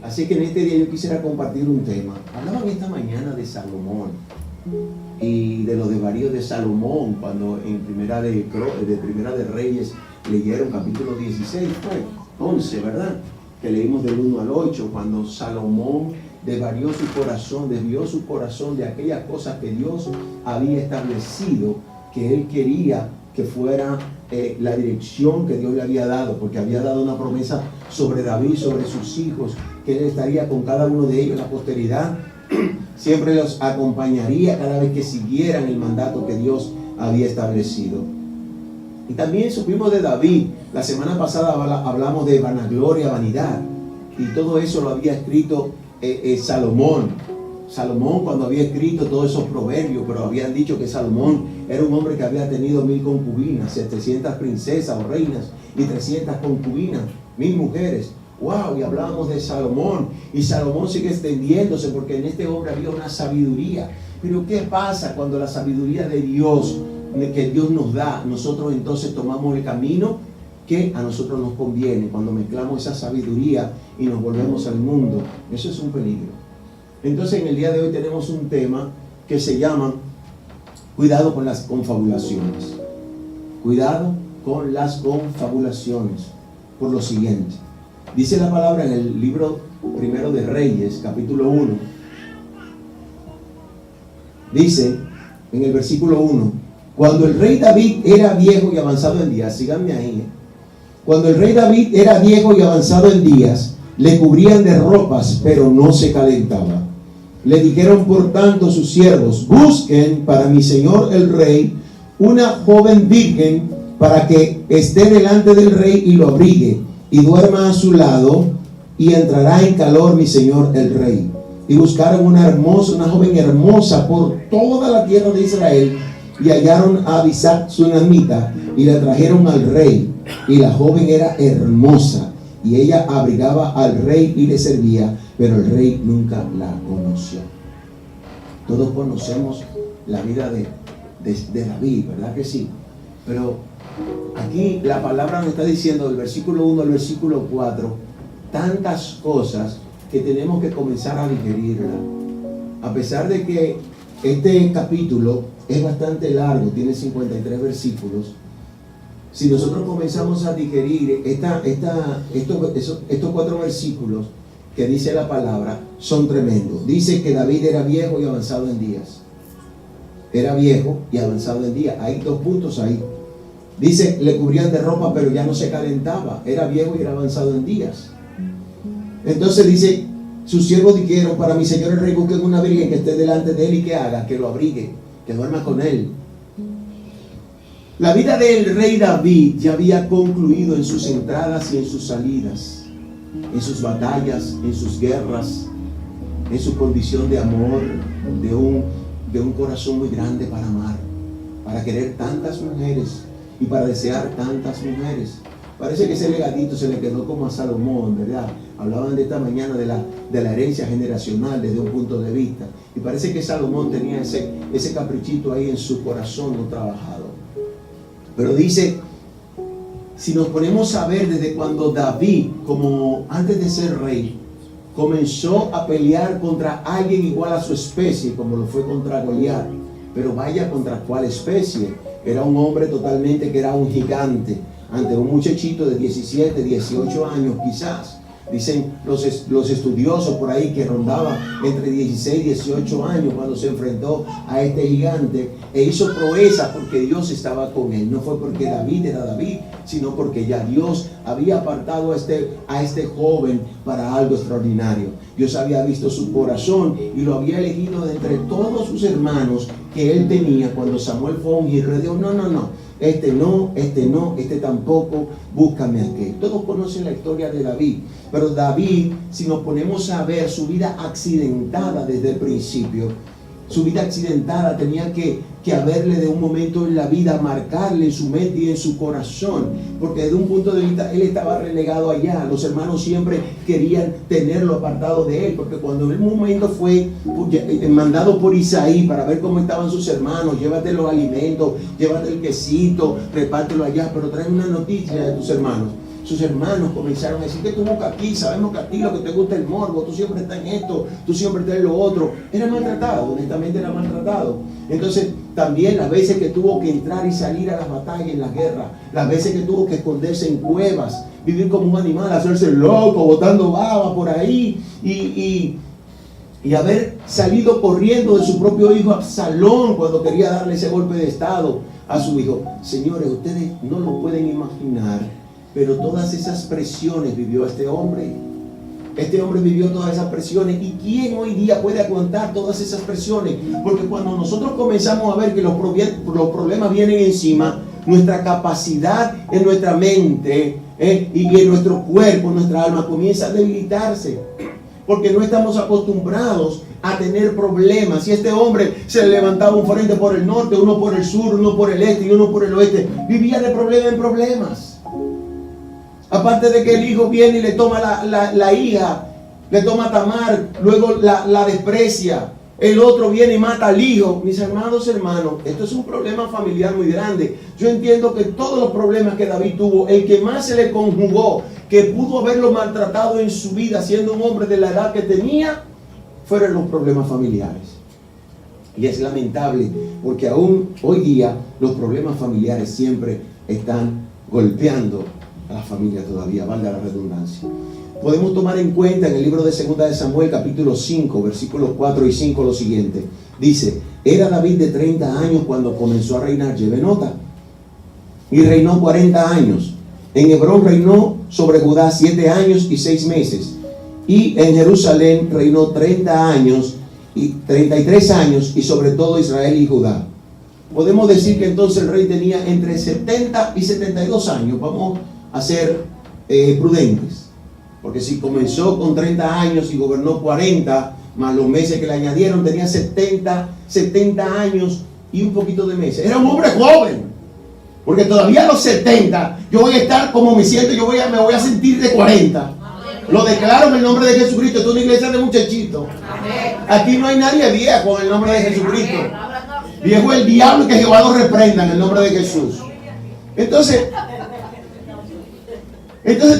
Así que en este día yo quisiera compartir un tema. Hablaban esta mañana de Salomón y de los desvaríos de Salomón cuando en Primera de Reyes leyeron capítulo 16, fue 11, ¿verdad? Que leímos del 1 al 8, cuando Salomón desvió su corazón de aquellas cosas que Dios había establecido, que él quería que fuera la dirección que Dios le había dado, porque había dado una promesa sobre David, sobre sus hijos, que él estaría con cada uno de ellos en la posteridad, siempre los acompañaría cada vez que siguieran el mandato que Dios había establecido. Y también supimos de David. La semana pasada hablamos de vanagloria, vanidad, y todo eso lo había escrito Salomón, cuando había escrito todos esos proverbios, pero habían dicho que Salomón era un hombre que había tenido 1000 concubinas, 700 princesas o reinas y 300 concubinas, 1000 mujeres. Wow, y hablábamos de Salomón, y Salomón sigue extendiéndose porque en este hombre había una sabiduría. Pero ¿qué pasa cuando la sabiduría de Dios, que Dios nos da, nosotros entonces tomamos el camino que a nosotros nos conviene? Cuando mezclamos esa sabiduría y nos volvemos al mundo, eso es un peligro. Entonces en el día de hoy tenemos un tema que se llama cuidado con las confabulaciones. Cuidado con las confabulaciones. Por lo siguiente, dice la palabra en el libro Primero de Reyes, capítulo 1. Dice en el versículo 1: cuando el rey David era viejo y avanzado en días, síganme ahí, cuando el rey David era viejo y avanzado en días, le cubrían de ropas, pero no se calentaba. Le dijeron por tanto sus siervos: busquen para mi señor el rey una joven virgen para que esté delante del rey y lo abrigue y duerma a su lado, y entrará en calor mi señor el rey. Y buscaron una joven hermosa por toda la tierra de Israel, y hallaron a Abisag sunamita, y la trajeron al rey. Y la joven era hermosa, y ella abrigaba al rey y le servía, pero el rey nunca la conoció. Todos conocemos la vida de David, ¿verdad que sí? Pero aquí la palabra nos está diciendo del versículo 1 al versículo 4 tantas cosas que tenemos que comenzar a digerirla. A pesar de que este capítulo es bastante largo, tiene 53 versículos, si nosotros comenzamos a digerir estos 4 versículos que dice la palabra, son tremendos. Dice que David era viejo y avanzado en días. Era viejo y avanzado en días. Hay 2 puntos ahí. Dice, le cubrían de ropa, pero ya no se calentaba. Era viejo y era avanzado en días. Entonces dice, sus siervos dijeron: para mi señor el rey, busquen una virgen que esté delante de él y que haga, que lo abrigue, que duerma con él. La vida del rey David ya había concluido en sus entradas y en sus salidas, en sus batallas, en sus guerras, en su condición de amor, de un corazón muy grande para amar, para querer tantas mujeres y para desear tantas mujeres. Parece que ese legadito se le quedó como a Salomón, ¿verdad? Hablaban de esta mañana de la herencia generacional desde un punto de vista. Y parece que Salomón tenía ese caprichito ahí en su corazón no trabajado. Pero dice, si nos ponemos a ver desde cuando David, como antes de ser rey, comenzó a pelear contra alguien igual a su especie, como lo fue contra Goliat. Pero vaya, contra cuál especie. Era un hombre totalmente que era un gigante ante un muchachito de 17, 18 años quizás. Dicen los estudiosos por ahí que rondaba entre 16 y 18 años cuando se enfrentó a este gigante e hizo proeza porque Dios estaba con él. No fue porque David era David, sino porque ya Dios había apartado a este joven para algo extraordinario. Dios había visto su corazón y lo había elegido de entre todos sus hermanos que él tenía. Cuando Samuel fue a ungir, le dijo: no, este tampoco, búscame aquel. Todos conocen la historia de David, pero David, si nos ponemos a ver su vida accidentada desde el principio, su vida accidentada tenía que haberle de un momento en la vida, marcarle en su mente y en su corazón, porque desde un punto de vista él estaba relegado allá. Los hermanos siempre querían tenerlo apartado de él, porque cuando en un momento fue mandado por Isaí para ver cómo estaban sus hermanos: llévate los alimentos, llévate el quesito, repártelo allá, pero trae una noticia de tus hermanos sus hermanos comenzaron a decir que tú buscas aquí, sabemos que a ti lo que te gusta es el morbo, tú siempre estás en esto, tú siempre estás en lo otro. Era maltratado, honestamente era maltratado. Entonces también las veces que tuvo que entrar y salir a las batallas, en las guerras, las veces que tuvo que esconderse en cuevas, vivir como un animal, hacerse loco, botando baba por ahí y haber salido corriendo de su propio hijo Absalón cuando quería darle ese golpe de estado a su hijo. Señores, ustedes no lo pueden imaginar, pero todas esas presiones vivió este hombre. Este hombre vivió todas esas presiones. ¿Y quién hoy día puede aguantar todas esas presiones? Porque cuando nosotros comenzamos a ver que los problemas vienen encima, nuestra capacidad en nuestra mente y en nuestro cuerpo, en nuestra alma, comienza a debilitarse. Porque no estamos acostumbrados a tener problemas. Si este hombre se levantaba un frente por el norte, uno por el sur, uno por el este y uno por el oeste, vivía de problema en problemas. Aparte de que el hijo viene y le toma la hija, le toma a Tamar, luego la desprecia. El otro viene y mata al hijo. Mis hermanos, esto es un problema familiar muy grande. Yo entiendo que todos los problemas que David tuvo, el que más se le conjugó, que pudo haberlo maltratado en su vida siendo un hombre de la edad que tenía, fueron los problemas familiares. Y es lamentable porque aún hoy día los problemas familiares siempre están golpeando a la familia todavía, valga la redundancia. Podemos tomar en cuenta en el libro de 2 de Samuel capítulo 5 versículos 4 y 5 lo siguiente. Dice: era David de 30 años cuando comenzó a reinar. Lleve nota. Y reinó 40 años. En Hebrón reinó sobre Judá 7 años y 6 meses. Y en Jerusalén reinó 30 años y 33 años y sobre todo Israel y Judá. Podemos decir que entonces el rey tenía entre 70 y 72 años. Vamos a ser prudentes. Porque si comenzó con 30 años y gobernó 40, más los meses que le añadieron, tenía 70 años y un poquito de meses. Era un hombre joven. Porque todavía a los 70, yo voy a estar como me siento, me voy a sentir de 40. Lo declaro en el nombre de Jesucristo. Esto es una iglesia de muchachitos. Aquí no hay nadie viejo en el nombre de Jesucristo. Viejo es el diablo y que Jehová lo reprenda en el nombre de Jesús. Entonces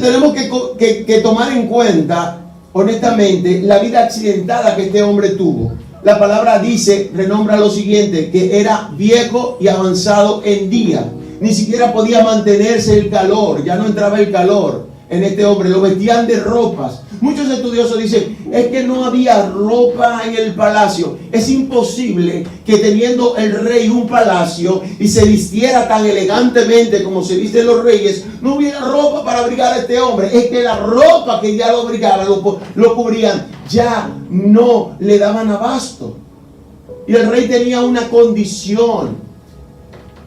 tenemos que tomar en cuenta, honestamente, la vida accidentada que este hombre tuvo. La palabra dice, renombra lo siguiente, que era viejo y avanzado en día. Ni siquiera podía mantenerse el calor, ya no entraba el calor en este hombre, lo vestían de ropas. Muchos estudiosos dicen, es que no había ropa en el palacio. Es imposible que teniendo el rey un palacio y se vistiera tan elegantemente como se visten los reyes, no hubiera ropa para abrigar a este hombre. Es que la ropa que ya lo abrigaba, lo cubrían, ya no le daban abasto. Y el rey tenía una condición.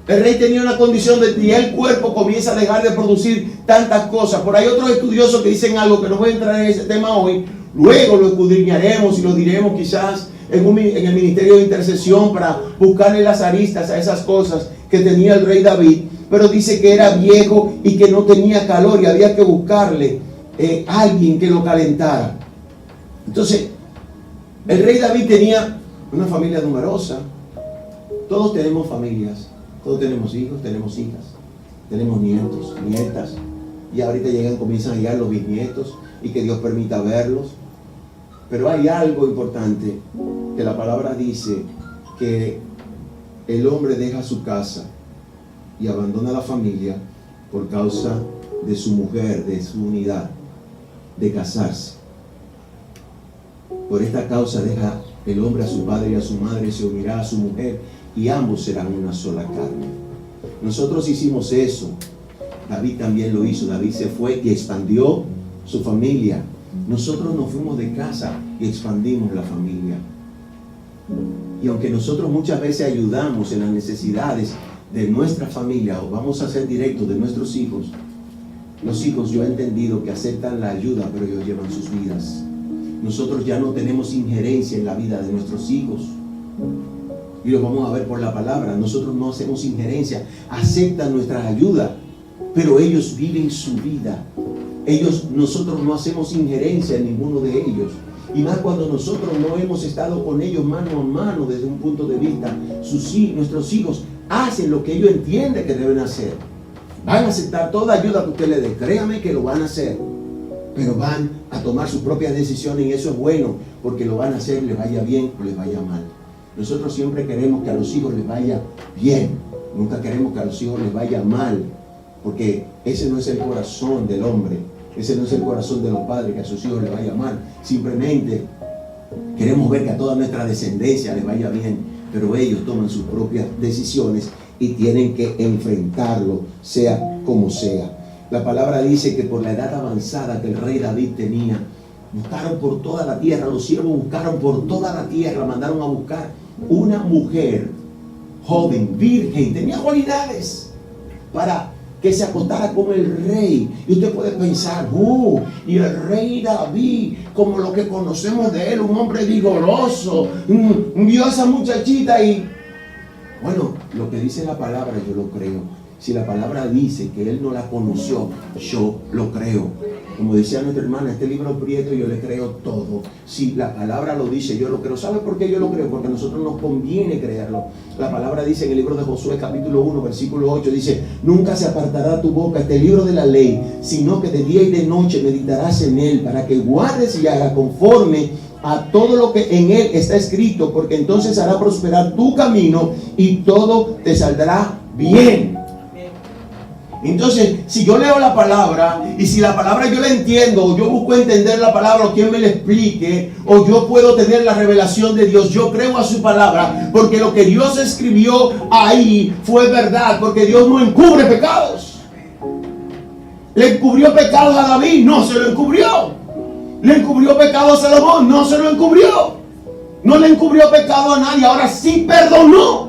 El rey tenía una condición de que el cuerpo comienza a dejar de producir tantas cosas. Por ahí otros estudiosos que dicen algo que no voy a entrar en ese tema hoy. Luego lo escudriñaremos y lo diremos quizás en el ministerio de intercesión para buscarle las aristas a esas cosas que tenía el rey David. Pero dice que era viejo y que no tenía calor y había que buscarle alguien que lo calentara. Entonces, el rey David tenía una familia numerosa. Todos tenemos familias. Todos tenemos hijos, tenemos hijas, tenemos nietos, nietas, y ahorita comienzan a llegar los bisnietos y que Dios permita verlos. Pero hay algo importante que la palabra dice, que el hombre deja su casa y abandona la familia por causa de su mujer, de su unidad, de casarse. Por esta causa deja el hombre a su padre y a su madre, se unirá a su mujer y ambos serán una sola carne. Nosotros hicimos eso. David también lo hizo. David se fue y expandió su familia. Nosotros nos fuimos de casa y expandimos la familia. Y aunque nosotros muchas veces ayudamos en las necesidades de nuestra familia, o vamos a ser directos, de nuestros hijos, los hijos, yo he entendido que aceptan la ayuda, pero ellos llevan sus vidas. Nosotros ya no tenemos injerencia en la vida de nuestros hijos. Y lo vamos a ver por la palabra. Nosotros no hacemos injerencia, aceptan nuestra ayuda, pero ellos viven su vida. Nosotros no hacemos injerencia en ninguno de ellos. Y más cuando nosotros no hemos estado con ellos mano a mano desde un punto de vista. Nuestros hijos hacen lo que ellos entienden que deben hacer. Van a aceptar toda ayuda que usted le dé. Créame que lo van a hacer. Pero van a tomar sus propias decisiones y eso es bueno, porque lo van a hacer, les vaya bien o les vaya mal. Nosotros siempre queremos que a los hijos les vaya bien. Nunca queremos que a los hijos les vaya mal, porque ese no es el corazón del hombre. Ese no es el corazón de los padres, que a sus hijos les vaya mal. Simplemente queremos ver que a toda nuestra descendencia les vaya bien, pero ellos toman sus propias decisiones y tienen que enfrentarlo, sea como sea. La palabra dice que por la edad avanzada que el rey David tenía, buscaron por toda la tierra, los siervos buscaron por toda la tierra, mandaron a buscar una mujer joven, virgen, tenía cualidades para que se acostara con el rey. Y usted puede pensar, y el rey David, como lo que conocemos de él, un hombre vigoroso, vio a esa muchachita y, bueno, lo que dice la palabra yo lo creo. Si la palabra dice que él no la conoció, yo lo creo. Como decía nuestra hermana, este libro prieto yo le creo todo. Si la palabra lo dice, yo lo creo. ¿Sabe por qué yo lo creo? Porque a nosotros nos conviene creerlo. La palabra dice en el libro de Josué capítulo 1 versículo 8, dice: nunca se apartará tu boca este libro de la ley, sino que de día y de noche meditarás en él, para que guardes y hagas conforme a todo lo que en él está escrito, porque entonces hará prosperar tu camino y todo te saldrá bien. Entonces, si yo leo la palabra y si la palabra yo la entiendo, o yo busco entender la palabra, o quien me la explique, o yo puedo tener la revelación de Dios, yo creo a su palabra, porque lo que Dios escribió ahí fue verdad, porque Dios no encubre pecados. ¿Le encubrió pecados a David? No se lo encubrió. ¿Le encubrió pecados a Salomón? No se lo encubrió. No le encubrió pecado a nadie, ahora sí perdonó.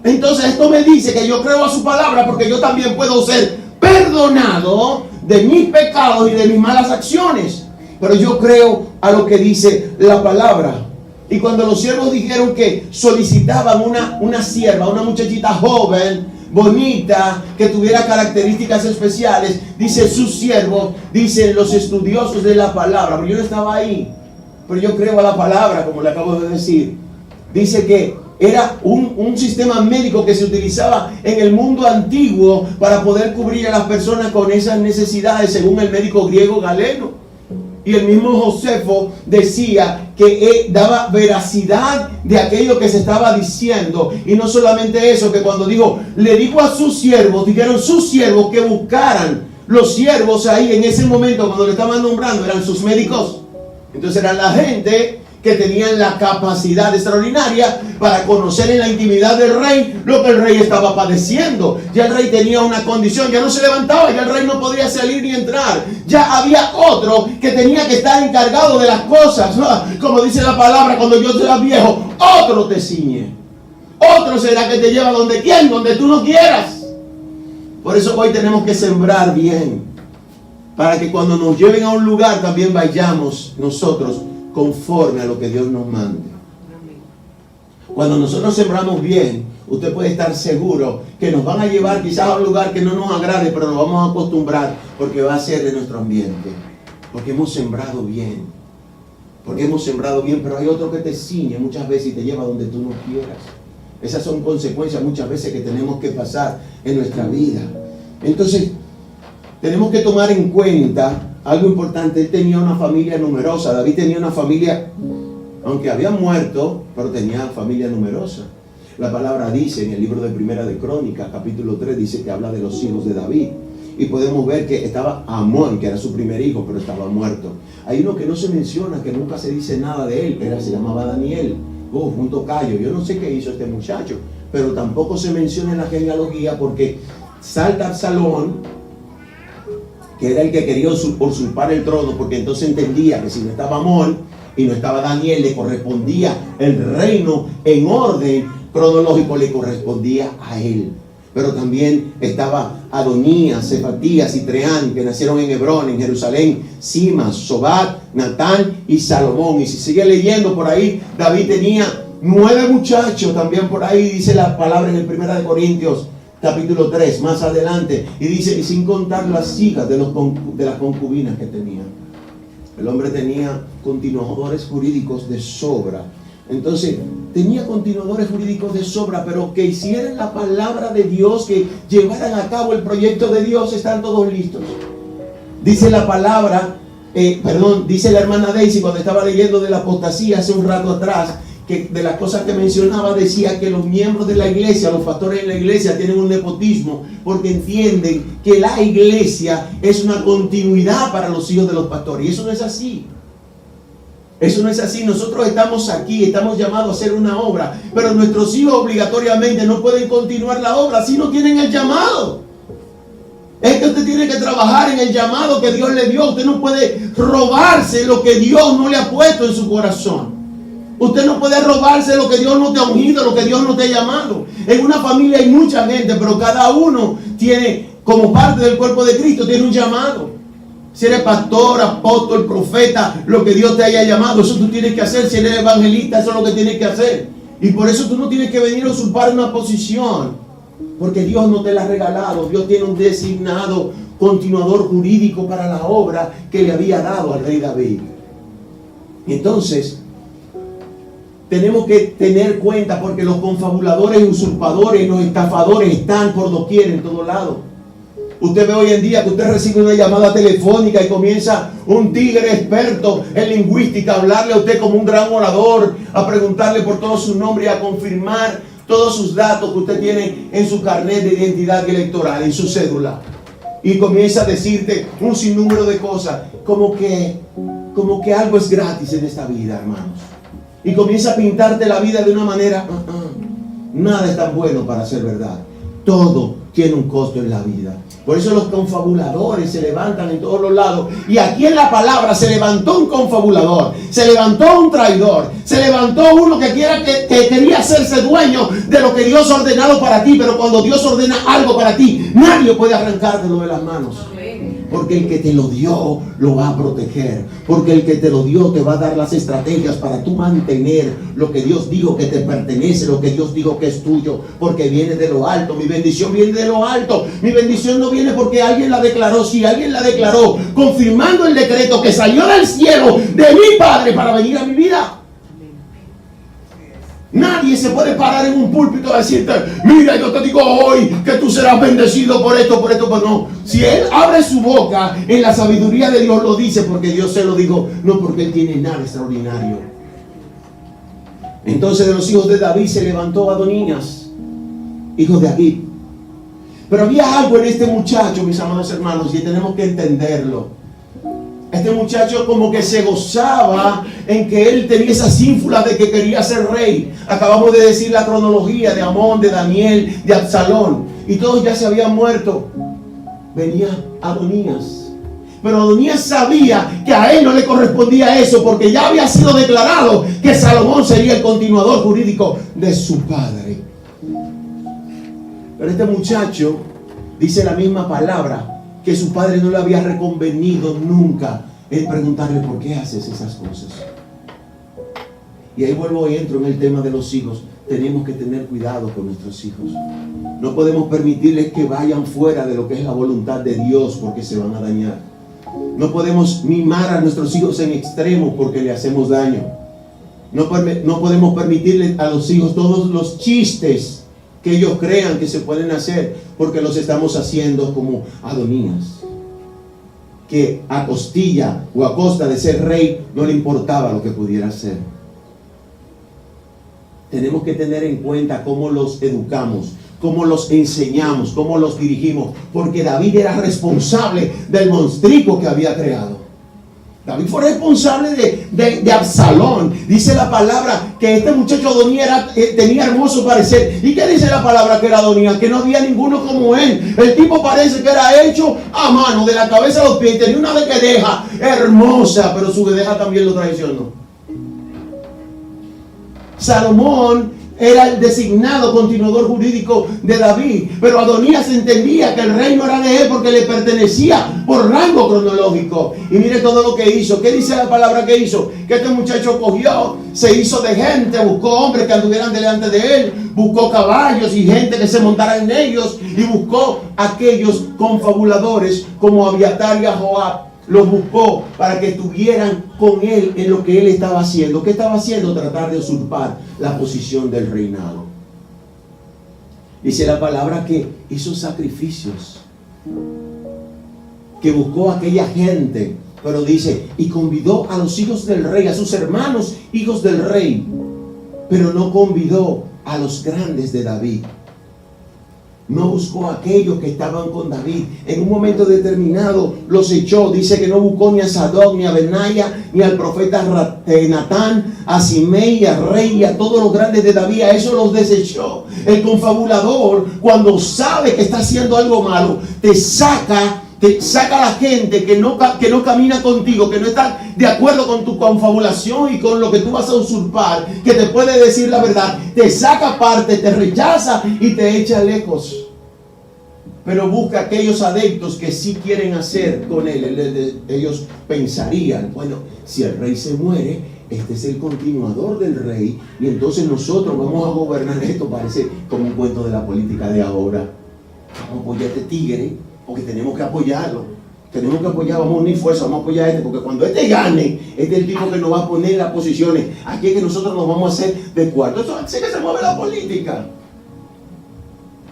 Entonces esto me dice que yo creo a su palabra, porque yo también puedo ser perdonado de mis pecados y de mis malas acciones. Pero yo creo a lo que dice la palabra. Y cuando los siervos dijeron que solicitaban una sierva, una muchachita joven, bonita, que tuviera características especiales, dice sus siervos, dicen los estudiosos de la palabra. Pero yo no estaba ahí, pero yo creo a la palabra, como le acabo de decir. Dice que era un sistema médico que se utilizaba en el mundo antiguo para poder cubrir a las personas con esas necesidades, según el médico griego Galeno. Y el mismo Josefo decía que daba veracidad de aquello que se estaba diciendo. Y no solamente eso, que cuando dijo, le dijo a sus siervos, dijeron sus siervos que buscaran. Los siervos ahí en ese momento, cuando le estaban nombrando, eran sus médicos. Entonces eran la gente que tenían la capacidad extraordinaria para conocer en la intimidad del rey lo que el rey estaba padeciendo. Ya el rey tenía una condición, ya no se levantaba, ya el rey no podía salir ni entrar. Ya había otro que tenía que estar encargado de las cosas. Como dice la palabra, cuando yo sea viejo, otro te ciñe. Otro será que te lleva donde quieras, donde tú no quieras. Por eso hoy tenemos que sembrar bien, para que cuando nos lleven a un lugar también vayamos nosotros conforme a lo que Dios nos mande. Cuando nosotros sembramos bien, usted puede estar seguro que nos van a llevar quizás a un lugar que no nos agrade, pero nos vamos a acostumbrar, porque va a ser de nuestro ambiente, porque hemos sembrado bien. Porque hemos sembrado bien, pero hay otro que te ciñe muchas veces y te lleva donde tú no quieras. Esas son consecuencias muchas veces que tenemos que pasar en nuestra vida. Entonces, tenemos que tomar en cuenta algo importante. Él tenía una familia numerosa. David tenía una familia, aunque había muerto, pero tenía familia numerosa. La palabra dice en el libro de Primera de Crónicas, capítulo 3, dice que habla de los hijos de David. Y podemos ver que estaba Amón, que era su primer hijo, pero estaba muerto. Hay uno que no se menciona, que nunca se dice nada de él, se llamaba Daniel. Un tocayo. Yo no sé qué hizo este muchacho, pero tampoco se menciona en la genealogía, porque salta Absalón, que era el que quería usurpar el trono, porque entonces entendía que si no estaba Amón y no estaba Daniel, le correspondía el reino en orden cronológico, le correspondía a él. Pero también estaba Adonías, Cefatías y Treán, que nacieron en Hebrón, en Jerusalén, Simas, Sobat, Natán y Salomón. Y si sigue leyendo por ahí, David tenía 9 muchachos también por ahí, dice la palabra en el 1 de Corintios capítulo 3, más adelante, y dice, y sin contar las hijas de las concubinas que tenía. El hombre tenía continuadores jurídicos de sobra. Entonces, tenía continuadores jurídicos de sobra, pero que hicieran la palabra de Dios, que llevaran a cabo el proyecto de Dios, están todos listos. Dice la palabra, dice la hermana Daisy cuando estaba leyendo de la apostasía hace un rato atrás, que de las cosas que mencionaba decía que los miembros de la iglesia, los pastores de la iglesia tienen un nepotismo porque entienden que la iglesia es una continuidad para los hijos de los pastores, y eso no es así. Eso no es así. Nosotros estamos aquí, estamos llamados a hacer una obra, pero nuestros hijos obligatoriamente no pueden continuar la obra si no tienen el llamado. Es que usted tiene que trabajar en el llamado que Dios le dio. Usted no puede robarse lo que Dios no le ha puesto en su corazón. Usted no puede robarse lo que Dios no te ha ungido, lo que Dios no te ha llamado. En una familia hay mucha gente, pero cada uno tiene, como parte del cuerpo de Cristo, tiene un llamado. Si eres pastor, apóstol, profeta, lo que Dios te haya llamado, eso tú tienes que hacer. Si eres evangelista, eso es lo que tienes que hacer. Y por eso tú no tienes que venir a usurpar una posición, porque Dios no te la ha regalado. Dios tiene un designado continuador jurídico para la obra que le había dado al rey David. Entonces, tenemos que tener cuenta, porque los confabuladores, usurpadores, los estafadores están por doquier, en todo lado. Usted ve hoy en día que usted recibe una llamada telefónica y comienza un tigre experto en lingüística a hablarle a usted como un gran orador, a preguntarle por todo su nombre y a confirmar todos sus datos que usted tiene en su carnet de identidad electoral, en su cédula. Y comienza a decirte un sinnúmero de cosas, como que algo es gratis en esta vida, hermanos. Y comienza a pintarte la vida de una manera, nada es tan bueno para ser verdad. Todo tiene un costo en la vida. Por eso los confabuladores se levantan en todos los lados. Y aquí en la palabra se levantó un confabulador, se levantó un traidor, se levantó uno que quería hacerse dueño de lo que Dios ha ordenado para ti. Pero cuando Dios ordena algo para ti, nadie puede arrancártelo de las manos. Porque el que te lo dio lo va a proteger. Porque el que te lo dio te va a dar las estrategias para tú mantener lo que Dios dijo que te pertenece, lo que Dios dijo que es tuyo. Porque viene de lo alto. Mi bendición viene de lo alto. Mi bendición no viene porque alguien la declaró. Si alguien la declaró confirmando el decreto que salió del cielo de mi Padre para venir a mi vida. Nadie se puede parar en un púlpito a decirte, mira, yo te digo hoy que tú serás bendecido por esto, pues no. Si Él abre su boca, en la sabiduría de Dios lo dice, porque Dios se lo dijo, no porque Él tiene nada extraordinario. Entonces de los hijos de David se levantó Adonías, hijo de Agib. Pero había algo en este muchacho, mis amados hermanos, y tenemos que entenderlo. Este muchacho como que se gozaba en que él tenía esas ínfulas de que quería ser rey. Acabamos de decir la cronología de Amón, de Daniel, de Absalón. Y todos ya se habían muerto. Venía Adonías. Pero Adonías sabía que a él no le correspondía eso, porque ya había sido declarado que Salomón sería el continuador jurídico de su padre. Pero este muchacho dice la misma palabra, que su padre no le había reconvenido nunca en preguntarle por qué haces esas cosas. Y ahí vuelvo y entro en el tema de los hijos. Tenemos que tener cuidado con nuestros hijos. No podemos permitirles que vayan fuera de lo que es la voluntad de Dios, porque se van a dañar. No podemos mimar a nuestros hijos en extremos porque le hacemos daño. No podemos permitirles a los hijos todos los chistes que ellos crean que se pueden hacer, porque los estamos haciendo como Adonías, que a costilla o a costa de ser rey no le importaba lo que pudiera hacer. Tenemos que tener en cuenta cómo los educamos, cómo los enseñamos, cómo los dirigimos, porque David era responsable del monstruo que había creado. David fue responsable de Absalón. Dice la palabra que este muchacho Adonías tenía hermoso parecer. ¿Y qué dice la palabra que era Adonías? Que no había ninguno como él. El tipo parece que era hecho a mano, de la cabeza a los pies. Tenía una guedeja hermosa, pero su guedeja también lo traicionó. Salomón era el designado continuador jurídico de David, pero Adonías entendía que el reino era de él porque le pertenecía por rango cronológico. Y mire todo lo que hizo. ¿Qué dice la palabra que hizo? Que este muchacho cogió, se hizo de gente, buscó hombres que anduvieran delante de él, buscó caballos y gente que se montara en ellos, y buscó aquellos confabuladores como Abiatar y Joab, los buscó para que estuvieran con él en lo que él estaba haciendo. ¿Qué estaba haciendo? Tratar de usurpar la posición del reinado. Dice la palabra que hizo sacrificios, que buscó a aquella gente, pero dice, y convidó a los hijos del rey, a sus hermanos hijos del rey, pero no convidó a los grandes de David. No buscó a aquellos que estaban con David. En un momento determinado los echó. Dice que no buscó ni a Sadoc, ni a Benaya, ni al profeta Natán, a Simei, a rey y a todos los grandes de David. A eso los desechó. El confabulador, cuando sabe que está haciendo algo malo, te saca a la gente que no camina contigo, que no está de acuerdo con tu confabulación y con lo que tú vas a usurpar, que te puede decir la verdad, te saca aparte, te rechaza y te echa lejos. Pero busca aquellos adeptos que sí quieren hacer con él. Ellos pensarían, bueno, si el rey se muere, este es el continuador del rey, y entonces nosotros vamos a gobernar esto. Parece como un cuento de la política de ahora. Vamos a apoyar a este tigre, porque tenemos que apoyarlo. Tenemos que apoyar, vamos a unir fuerzas, vamos a apoyar a este, porque cuando este gane, este es el tipo que nos va a poner las posiciones. Aquí es que nosotros nos vamos a hacer de cuarto. Eso hace que se mueve la política.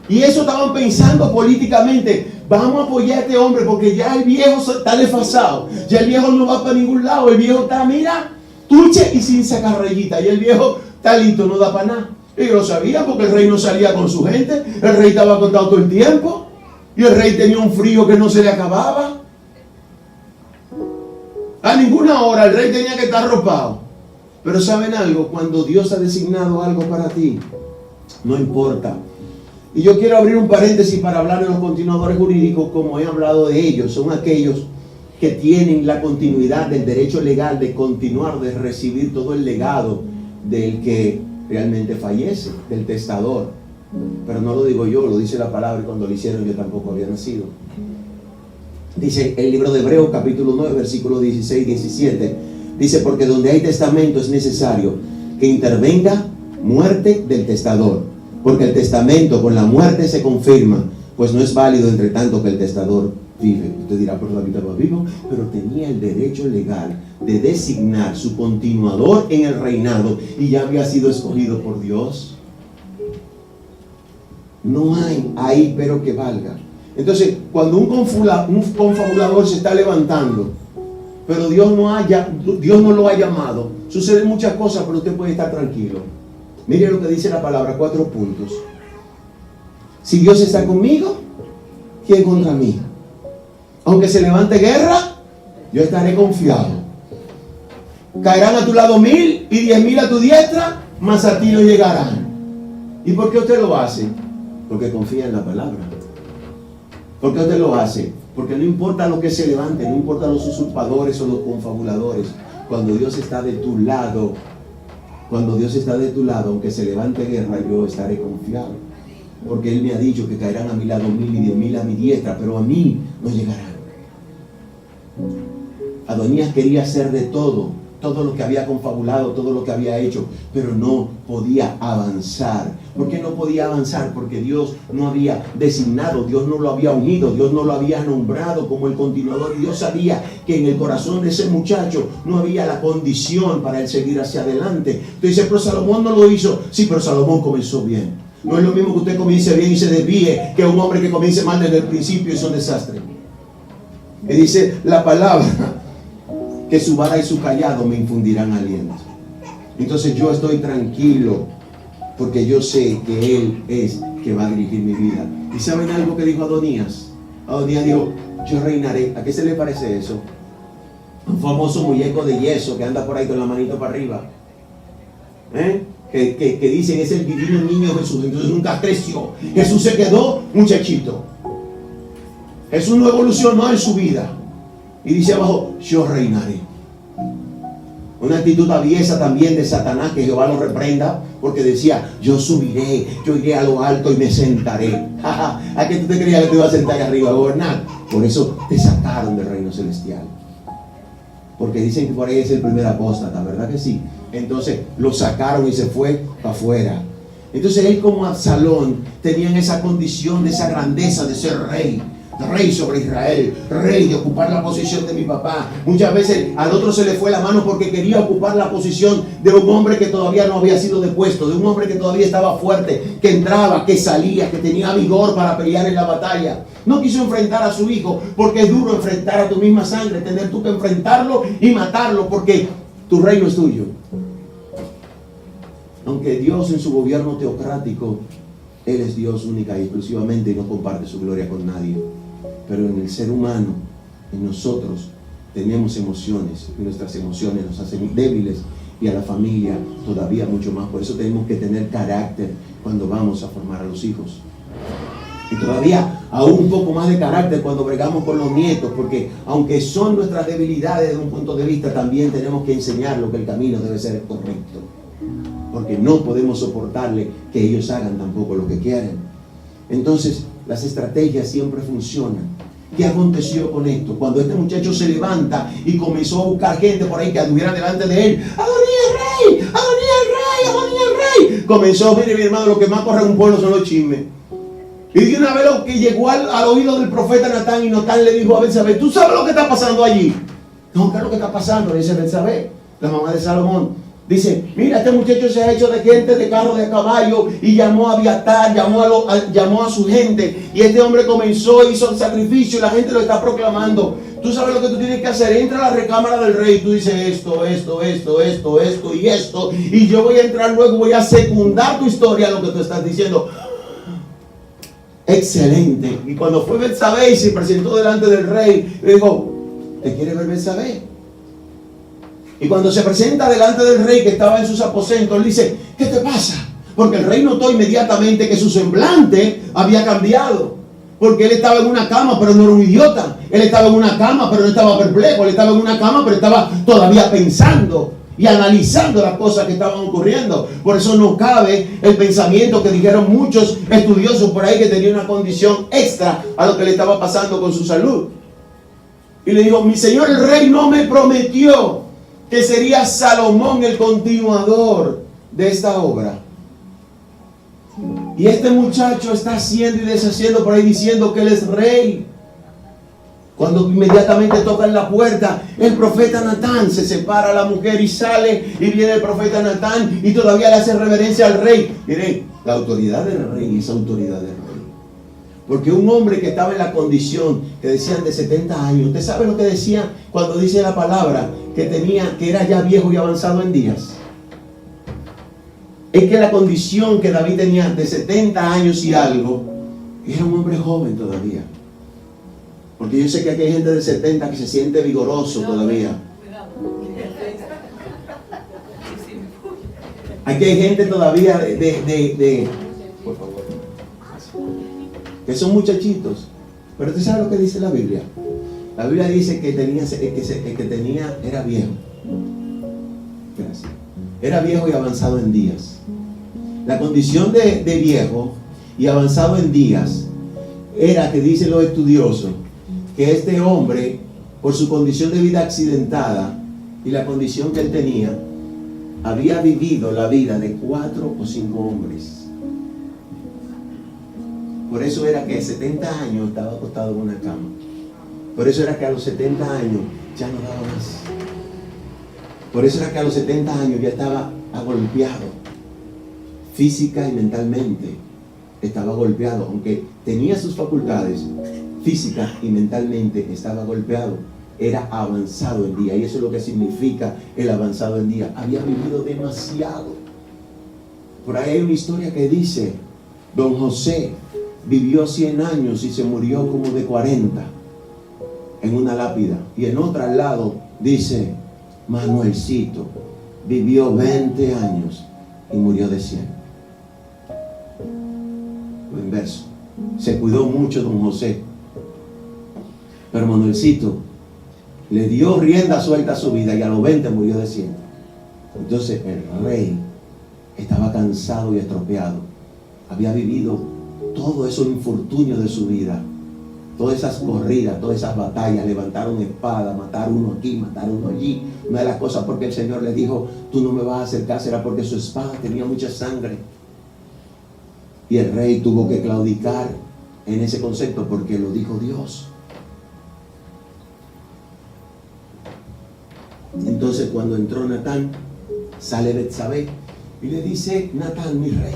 Y eso estaban pensando políticamente. Vamos a apoyar a este hombre porque ya el viejo está desfasado. Ya el viejo no va para ningún lado. El viejo está, mira, tuche y sin sacar rayita. Y el viejo está listo, no da para nada. Ellos lo sabían porque el rey no salía con su gente. El rey estaba contado todo el tiempo. Y el rey tenía un frío que no se le acababa. A ninguna hora el rey tenía que estar arropado. Pero ¿saben algo? Cuando Dios ha designado algo para ti, no importa. Y yo quiero abrir un paréntesis para hablar de los continuadores jurídicos, como he hablado de ellos. Son aquellos que tienen la continuidad del derecho legal de continuar, de recibir todo el legado del que realmente fallece, del testador. Pero no lo digo yo, lo dice la palabra, y cuando lo hicieron yo tampoco había nacido. Dice el libro de Hebreos capítulo 9 versículos 16 y 17. Dice, porque donde hay testamento es necesario que intervenga muerte del testador, porque el testamento con la muerte se confirma, pues no es válido entre tanto que el testador vive. Usted dirá, pero David estaba vivo, pero tenía el derecho legal de designar su continuador en el reinado y ya había sido escogido por Dios. No hay ahí pero que valga. Entonces, cuando un confabulador se está levantando, pero Dios no lo ha llamado, suceden muchas cosas, pero usted puede estar tranquilo. Mire lo que dice la palabra, 4 puntos. Si Dios está conmigo, ¿quién contra mí? Aunque se levante guerra, yo estaré confiado. Caerán a tu lado 1000 y 10.000 a tu diestra, mas a ti no llegarán. ¿Y por qué usted lo hace? Porque confía en la palabra. ¿Por qué usted lo hace? Porque no importa lo que se levante, no importa los usurpadores o los confabuladores. Cuando Dios está de tu lado, aunque se levante guerra, yo estaré confiado. Porque Él me ha dicho que caerán a mi lado 1000 y 10.000 a mi diestra, pero a mí no llegarán. Adonías quería hacer de todo lo que había confabulado, todo lo que había hecho, pero no podía avanzar. ¿Por qué no podía avanzar? Porque Dios no había designado, Dios no lo había unido, Dios no lo había nombrado como el continuador. Y Dios sabía que en el corazón de ese muchacho no había la condición para él seguir hacia adelante. Entonces dice, pero Salomón no lo hizo. Sí, pero Salomón comenzó bien. No es lo mismo que usted comience bien y se desvíe que un hombre que comience mal desde el principio y es un desastre. Y dice la palabra que su vara y su callado me infundirán aliento. Entonces yo estoy tranquilo porque yo sé que Él es que va a dirigir mi vida. ¿Y saben algo que dijo Adonías? Adonías dijo, yo reinaré. ¿A qué se le parece eso? Un famoso muñeco de yeso que anda por ahí con la manito para arriba, que dicen es el divino niño Jesús. Entonces nunca creció. Jesús se quedó muchachito. Jesús no evolucionó en su vida. Y dice abajo, yo reinaré. Una actitud aviesa también de Satanás, que Jehová lo reprenda, porque decía, yo subiré, yo iré a lo alto y me sentaré. ¿A qué tú te creías que te ibas a sentar ahí arriba a gobernar? Por eso te sacaron del reino celestial. Porque dicen que por ahí es el primer apóstata, ¿verdad que sí? Entonces lo sacaron y se fue para afuera. Entonces él como Absalón tenían esa condición de esa grandeza de ser rey. rey sobre Israel, rey de ocupar la posición de mi papá. Muchas veces al otro se le fue la mano porque quería ocupar la posición de un hombre que todavía no había sido depuesto, de un hombre que todavía estaba fuerte, que entraba, que salía, que tenía vigor para pelear en la batalla. No quiso enfrentar a su hijo porque es duro enfrentar a tu misma sangre, tener tú que enfrentarlo y matarlo porque tu reino es tuyo. Aunque Dios en su gobierno teocrático, Él es Dios única y exclusivamente y no comparte su gloria con nadie. Pero en el ser humano, en nosotros, tenemos emociones y nuestras emociones nos hacen débiles y a la familia todavía mucho más. Por eso tenemos que tener carácter cuando vamos a formar a los hijos. Y todavía aún un poco más de carácter cuando bregamos con los nietos, porque aunque son nuestras debilidades desde un punto de vista, también tenemos que enseñarles que el camino debe ser correcto. Porque no podemos soportarle que ellos hagan tampoco lo que quieren. Entonces, las estrategias siempre funcionan. ¿Qué aconteció con esto? Cuando este muchacho se levanta y comenzó a buscar gente por ahí que anduviera delante de él. ¡Adonía el rey! ¡Adonía el rey! ¡Adonía el rey! Comenzó, mire mi hermano, lo que más corre en un pueblo son los chismes. Y de una vez lo que llegó al oído del profeta Natán, y Natán le dijo a Betsabé, ¿tú sabes lo que está pasando allí? No, ¿qué es lo que está pasando? Le dice Betsabé, la mamá de Salomón. Dice, mira, este muchacho se ha hecho de gente de carro de caballo y llamó a Abiatar, llamó a su gente, y este hombre comenzó, hizo el sacrificio y la gente lo está proclamando. Tú sabes lo que tú tienes que hacer, entra a la recámara del rey, tú dices esto y esto, y yo voy a entrar luego, voy a secundar tu historia, lo que tú estás diciendo. Excelente. Y cuando fue Betsabé y se presentó delante del rey, le dijo, ¿te quiere ver Betsabé? Y cuando se presenta delante del rey que estaba en sus aposentos, él dice, ¿qué te pasa? Porque el rey notó inmediatamente que su semblante había cambiado. Porque él estaba en una cama, pero no era un idiota. Él estaba en una cama, pero no estaba perplejo. Él estaba en una cama, pero estaba todavía pensando y analizando las cosas que estaban ocurriendo. Por eso no cabe el pensamiento que dijeron muchos estudiosos por ahí, que tenía una condición extra a lo que le estaba pasando con su salud. Y le dijo, mi señor el rey no me prometió que sería Salomón el continuador de esta obra. Y este muchacho está haciendo y deshaciendo por ahí diciendo que él es rey. Cuando inmediatamente tocan la puerta, el profeta Natán se separa a la mujer y sale, y viene el profeta Natán y todavía le hace reverencia al rey. Miren, la autoridad del rey es autoridad del rey. Porque un hombre que estaba en la condición que decían de 70 años, ¿usted sabe lo que decía cuando dice la palabra que era ya viejo y avanzado en días? Es que la condición que David tenía de 70 años y algo, era un hombre joven todavía. Porque yo sé que aquí hay gente de 70 que se siente vigoroso todavía. Aquí hay gente todavía por favor, que son muchachitos. Pero ¿usted sabe lo que dice la Biblia? La Biblia dice que el que tenía era viejo. Gracias. Era viejo y avanzado en días. La condición de viejo y avanzado en días era, que dicen los estudiosos, que este hombre, por su condición de vida accidentada y la condición que él tenía, había vivido la vida de 4 o 5 hombres. Por eso era que a 70 años estaba acostado en una cama. Por eso era que a los 70 años ya no daba más. Por eso era que a los 70 años ya estaba agolpeado, física y mentalmente. Estaba golpeado, aunque tenía sus facultades físicas y mentalmente, estaba golpeado. Era avanzado en día, y eso es lo que significa el avanzado en día. Había vivido demasiado. Por ahí hay una historia que dice, don José vivió 100 años y se murió como de 40 en una lápida. Y en otro al lado dice, Manuelcito vivió 20 años y murió de 100. Lo inverso. Se cuidó mucho don José, pero Manuelcito le dio rienda suelta a su vida y a los 20 murió de 100. Entonces el rey estaba cansado y estropeado. Había vivido todos esos infortunios de su vida, todas esas corridas, todas esas batallas, levantaron espada, matar uno aquí, matar uno allí. Una de las cosas porque el Señor le dijo, tú no me vas a acercar, era porque su espada tenía mucha sangre. Y el rey tuvo que claudicar en ese concepto porque lo dijo Dios. Entonces cuando entró Natán, sale Betsabé y le dice: Natán, mi rey,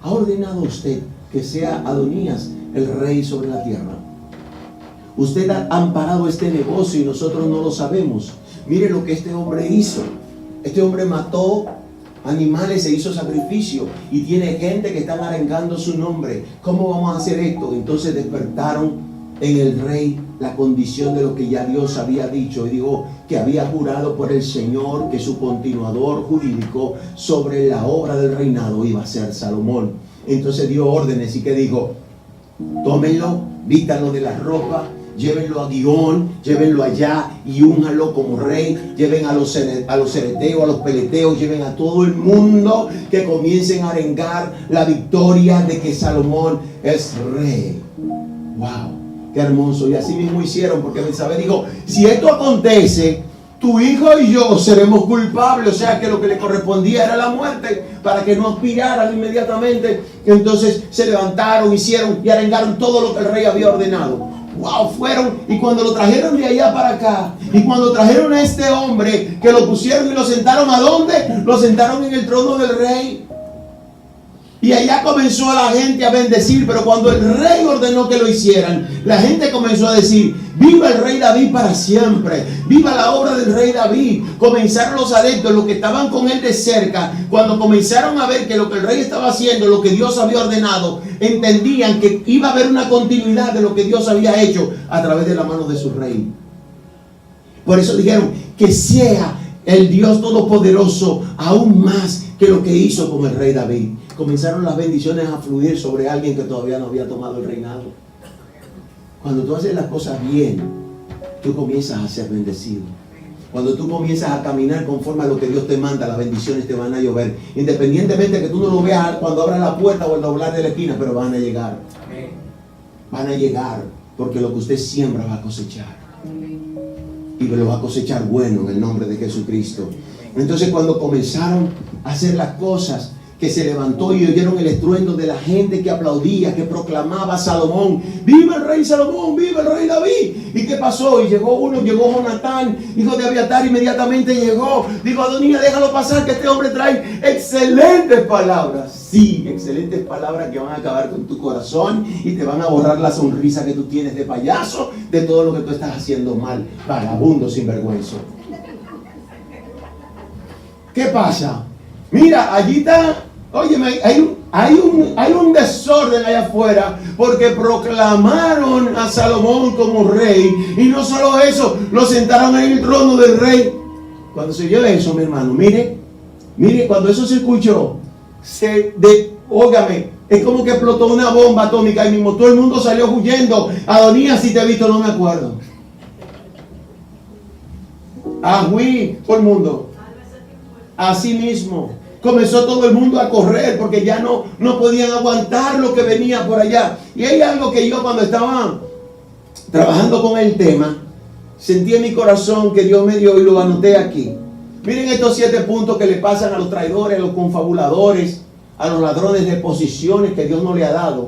¿ha ordenado usted que sea Adonías el rey sobre la tierra? Usted ha amparado este negocio y nosotros no lo sabemos. Mire lo que este hombre hizo. Este hombre mató animales e hizo sacrificio y tiene gente que están arengando su nombre. ¿Cómo vamos a hacer esto? Entonces despertaron en el rey la condición de lo que ya Dios había dicho, y dijo que había jurado por el Señor que su continuador jurídico sobre la obra del reinado iba a ser Salomón. Entonces dio órdenes y que dijo: tómenlo, vístanlo de la ropa, llévenlo a Gihón, llévenlo allá y únjanlo como rey. Lleven a los cereteos, a los peleteos, lleven a todo el mundo que comiencen a arengar la victoria de que Salomón es rey. ¡Wow! ¡Qué hermoso! Y así mismo hicieron, porque Betsabé dijo: si esto acontece, tu hijo y yo seremos culpables. O sea que lo que le correspondía era la muerte, para que no aspiraran inmediatamente. Entonces se levantaron, hicieron y arengaron todo lo que el rey había ordenado. ¡Wow! Fueron, y cuando lo trajeron de allá para acá, y cuando trajeron a este hombre, que lo pusieron y lo sentaron, ¿a dónde? Lo sentaron en el trono del rey. Y allá comenzó la gente a bendecir. Pero cuando el rey ordenó que lo hicieran, la gente comenzó a decir: viva el rey David para siempre, viva la obra del rey David. Comenzaron los adeptos, los que estaban con él de cerca, cuando comenzaron a ver que lo que el rey estaba haciendo, lo que Dios había ordenado, entendían que iba a haber una continuidad de lo que Dios había hecho a través de la mano de su rey. Por eso dijeron: que sea el Dios Todopoderoso aún más que lo que hizo con el rey David. Comenzaron las bendiciones a fluir sobre alguien que todavía no había tomado el reinado. Cuando tú haces las cosas bien, tú comienzas a ser bendecido. Cuando tú comienzas a caminar conforme a lo que Dios te manda, las bendiciones te van a llover. Independientemente de que tú no lo veas cuando abras la puerta o el doblar de la esquina, pero van a llegar. Van a llegar, porque lo que usted siembra va a cosechar. Y lo va a cosechar bueno en el nombre de Jesucristo. Entonces cuando comenzaron a hacer las cosas, que se levantó y oyeron el estruendo de la gente que aplaudía, que proclamaba a Salomón: ¡viva el rey Salomón! ¡Viva el rey David! ¿Y qué pasó? Y llegó Jonatán, hijo de Abiatar, inmediatamente llegó. Dijo: Adonías, déjalo pasar, que este hombre trae excelentes palabras. Sí, excelentes palabras que van a acabar con tu corazón y te van a borrar la sonrisa que tú tienes de payaso, de todo lo que tú estás haciendo mal, vagabundo sinvergüenza. ¿Qué pasa? Mira, allí está. Óyeme, hay un desorden allá afuera, porque proclamaron a Salomón como rey. Y no solo eso, lo sentaron en el trono del rey. Cuando se oyó eso, mi hermano, mire, cuando eso se escuchó, óigame, es como que explotó una bomba atómica y mismo todo el mundo salió huyendo. Adonías, si te he visto, no me acuerdo. Ahui, todo el mundo. Así mismo. Comenzó todo el mundo a correr, porque ya no podían aguantar lo que venía por allá. Y hay algo que yo, cuando estaba trabajando con el tema, sentí en mi corazón que Dios me dio, y lo anoté aquí. Miren estos 7 puntos que le pasan a los traidores, a los confabuladores, a los ladrones de posiciones que Dios no le ha dado.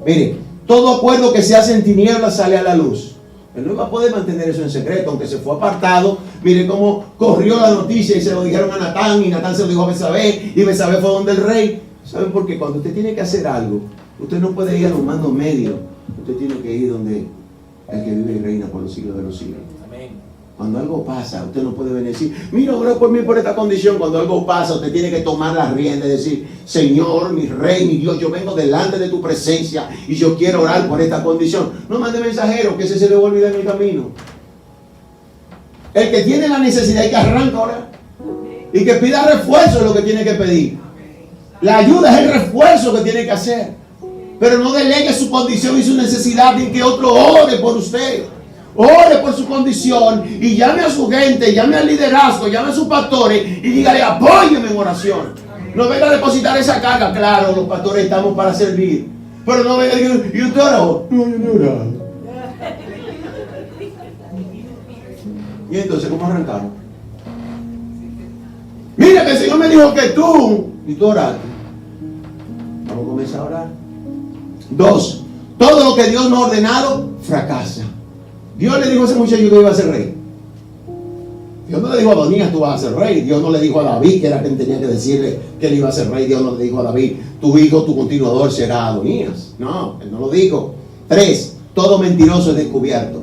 Miren, todo acuerdo que se hace en tinieblas sale a la luz. Él no iba a poder mantener eso en secreto, aunque se fue apartado. Mire cómo corrió la noticia y se lo dijeron a Natán, y Natán se lo dijo a Betsabé, y Betsabé fue donde el rey. ¿Saben por qué? Cuando usted tiene que hacer algo, usted no puede ir a los mandos medios. Usted tiene que ir donde el que vive y reina por los siglos de los siglos. Amén. Cuando algo pasa, usted no puede venir y decir: mira, ora por mí por esta condición. Cuando algo pasa, usted tiene que tomar las riendas y decir: Señor, mi rey, mi Dios, yo vengo delante de tu presencia y yo quiero orar por esta condición. No mande mensajeros, que ese se le va a olvidar en el camino. El que tiene la necesidad y que arranca ahora, y que pida refuerzo es lo que tiene que pedir. La ayuda es el refuerzo que tiene que hacer. Pero no delegue su condición y su necesidad en que otro ore por usted. Ore por su condición y llame a su gente, llame al liderazgo, llame a sus pastores y dígale: apóyeme en oración. No venga a depositar esa carga. Claro, los pastores estamos para servir, pero no venga y usted ora. No, yo no he orado. Y entonces, ¿cómo arrancaron? Mira, que el Señor me dijo que tú, y tú oraste. Vamos a comenzar a orar. 2. Todo lo que Dios no ha ordenado, fracasa. Dios le dijo a ese muchacho que iba a ser rey. Dios no le dijo a Adonías, tú vas a ser rey. Dios no le dijo a David, que era quien tenía que decirle que él iba a ser rey. Dios no le dijo a David, tu hijo, tu continuador será Adonías. No, él no lo dijo. 3, todo mentiroso es descubierto.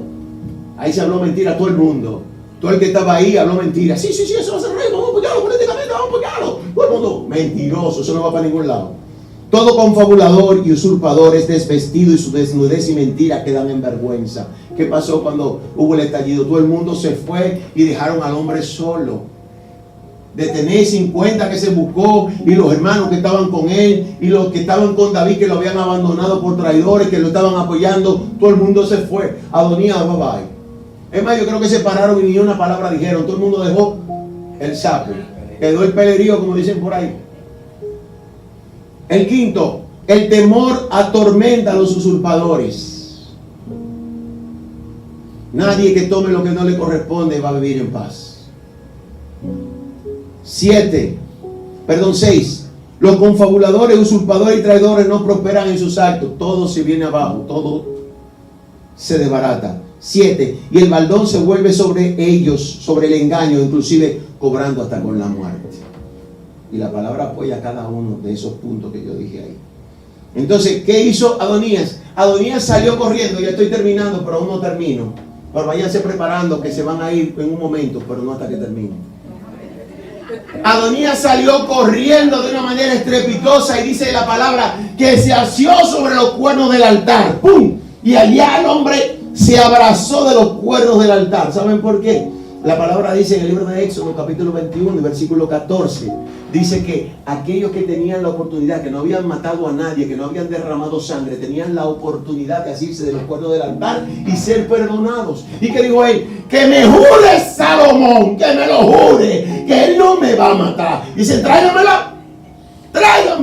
Ahí se habló mentira a todo el mundo. Todo el que estaba ahí habló mentira. Sí, eso va a ser rey, vamos a apoyarlo políticamente, vamos a apoyarlo. Todo el mundo, mentiroso, eso no va para ningún lado. Todo confabulador y usurpador es desvestido, y su desnudez y mentira quedan en vergüenza. ¿Qué pasó cuando hubo el estallido? Todo el mundo se fue y dejaron al hombre solo. De tener 50 que se buscó, y los hermanos que estaban con él, y los que estaban con David, que lo habían abandonado por traidores, que lo estaban apoyando, todo el mundo se fue. Adonías, bye bye. Es más, yo creo que se pararon y ni una palabra dijeron. Todo el mundo dejó el saco. Quedó el pelerío, como dicen por ahí. El 5, el temor atormenta a los usurpadores. Nadie que tome lo que no le corresponde va a vivir en paz. 6, los confabuladores, usurpadores y traidores no prosperan en sus actos. Todo se viene abajo, todo se desbarata. 7, y el baldón se vuelve sobre ellos, sobre el engaño, inclusive cobrando hasta con la muerte. Y la palabra apoya cada uno de esos puntos que yo dije ahí. Entonces, ¿qué hizo Adonías? Adonías salió corriendo. Ya estoy terminando, pero aún no termino. Pero váyanse preparando, que se van a ir en un momento, pero no hasta que termine. Adonías salió corriendo de una manera estrepitosa, y dice la palabra que se asió sobre los cuernos del altar. ¡Pum! Y allá el hombre se abrazó de los cuernos del altar. ¿Saben por qué? La palabra dice en el libro de Éxodo, capítulo 21, versículo 14, dice que aquellos que tenían la oportunidad, que no habían matado a nadie, que no habían derramado sangre, tenían la oportunidad de asirse de los cuernos del altar y ser perdonados. ¿Y qué dijo él? Que me jure Salomón, que me lo jure, que él no me va a matar. Dice, tráigame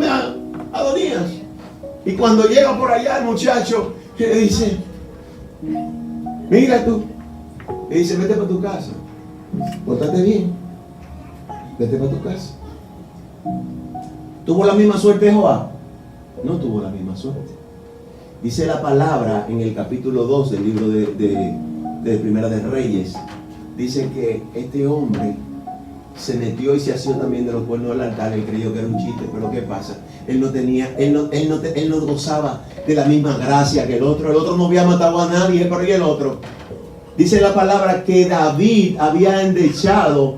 a Adonías. Y cuando llega por allá el muchacho, le dice, mira tú, le dice, vete para tu casa, pórtate bien, vete para tu casa. ¿Tuvo la misma suerte Joab? No tuvo la misma suerte. Dice la palabra en el capítulo 2 del libro de Primera de Reyes, dice que este hombre se metió y se asió también de los cuernos del altar. Él creyó que era un chiste, pero ¿qué pasa? Él no gozaba de la misma gracia que el otro. El otro no había matado a nadie, pero ¿y el otro? Dice la palabra que David había endechado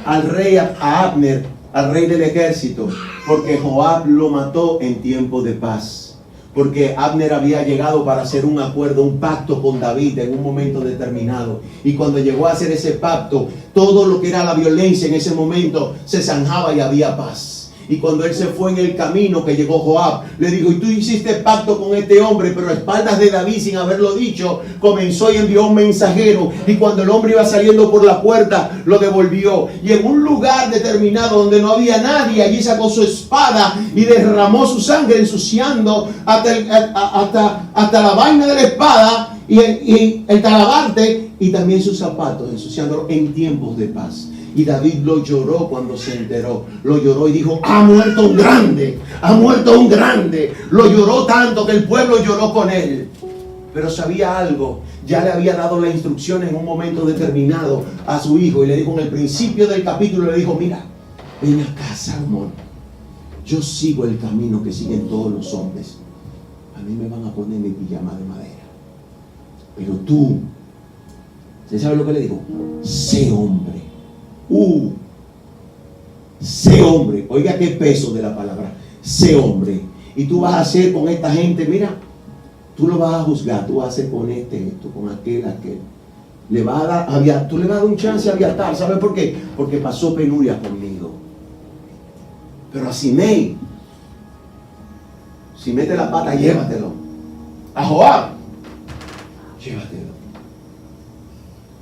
al rey a Abner, al rey del ejército, porque Joab lo mató en tiempo de paz. Porque Abner había llegado para hacer un acuerdo, un pacto con David en un momento determinado. Y cuando llegó a hacer ese pacto, todo lo que era la violencia en ese momento se zanjaba y había paz. Y cuando él se fue en el camino que llegó Joab, le dijo, y tú hiciste pacto con este hombre, pero a espaldas de David, sin haberlo dicho, comenzó y envió un mensajero. Y cuando el hombre iba saliendo por la puerta, lo devolvió. Y en un lugar determinado donde no había nadie, allí sacó su espada y derramó su sangre, ensuciando hasta la vaina de la espada y el talabarte, y también sus zapatos, ensuciándolo en tiempos de paz. Y David lo lloró cuando se enteró. Lo lloró y dijo, ha muerto un grande, ha muerto un grande. Lo lloró tanto que el pueblo lloró con él. Pero sabía algo, ya le había dado la instrucción en un momento determinado a su hijo. Y le dijo en el principio del capítulo, le dijo, mira, ven acá, Salomón. Yo sigo el camino que siguen todos los hombres. A mí me van a poner mi pijama de madera. Pero tú, ¿usted sabe lo que le dijo? Sé hombre. Sé hombre. Oiga qué peso de la palabra. Sé hombre. Y tú vas a hacer con esta gente, mira, tú lo vas a juzgar, tú vas a hacer con esto, con aquel. Le vas a dar, tú le vas a dar un chance a Abiatar. ¿Sabes por qué? Porque pasó penuria conmigo. Pero a Simei, si mete la pata, llévatelo. A Joab, llévatelo.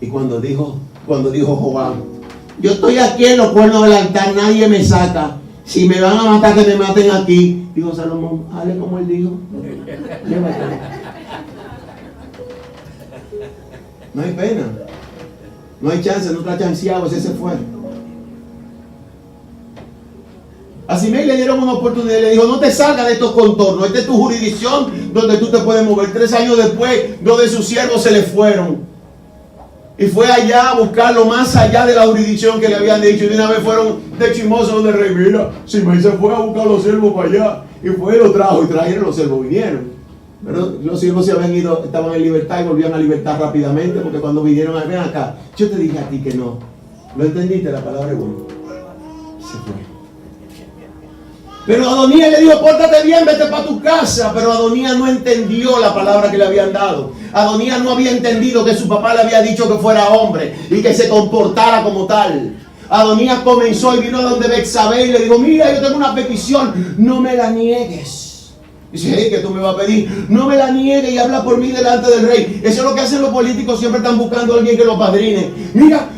Y cuando dijo Joab, yo estoy aquí en los cuernos del altar, nadie me saca. Si me van a matar, que me maten aquí. Dijo Salomón, hale como él dijo. Llévatelo. No hay pena. No hay chance, no está chanceado, ese se fue. A Simei le dieron una oportunidad y le dijo: no te salgas de estos contornos, esta es tu jurisdicción donde tú te puedes mover. 3 años después, 2 de sus siervos se le fueron. Y fue allá a buscarlo más allá de la jurisdicción que le habían dicho. Y de una vez fueron de chismosos donde el rey: mira, Simei se fue a buscar los siervos para allá. Y fue y lo trajo, y trajeron los siervos, vinieron. Pero los siervos se habían ido, estaban en libertad y volvían a libertad rápidamente, porque cuando vinieron ven acá, yo te dije a ti que no. ¿Lo entendiste? La palabra es buena. Se fue. Pero Adonías le dijo: pórtate bien, vete para tu casa. Pero Adonías no entendió la palabra que le habían dado. Adonías no había entendido que su papá le había dicho que fuera hombre y que se comportara como tal. Adonías comenzó y vino donde Betsabé y le dijo: mira, yo tengo una petición, no me la niegues. Dice: hey, ¿qué tú me vas a pedir? No me la niegues y habla por mí delante del rey. Eso es lo que hacen los políticos, siempre están buscando a alguien que los padrine. Mira,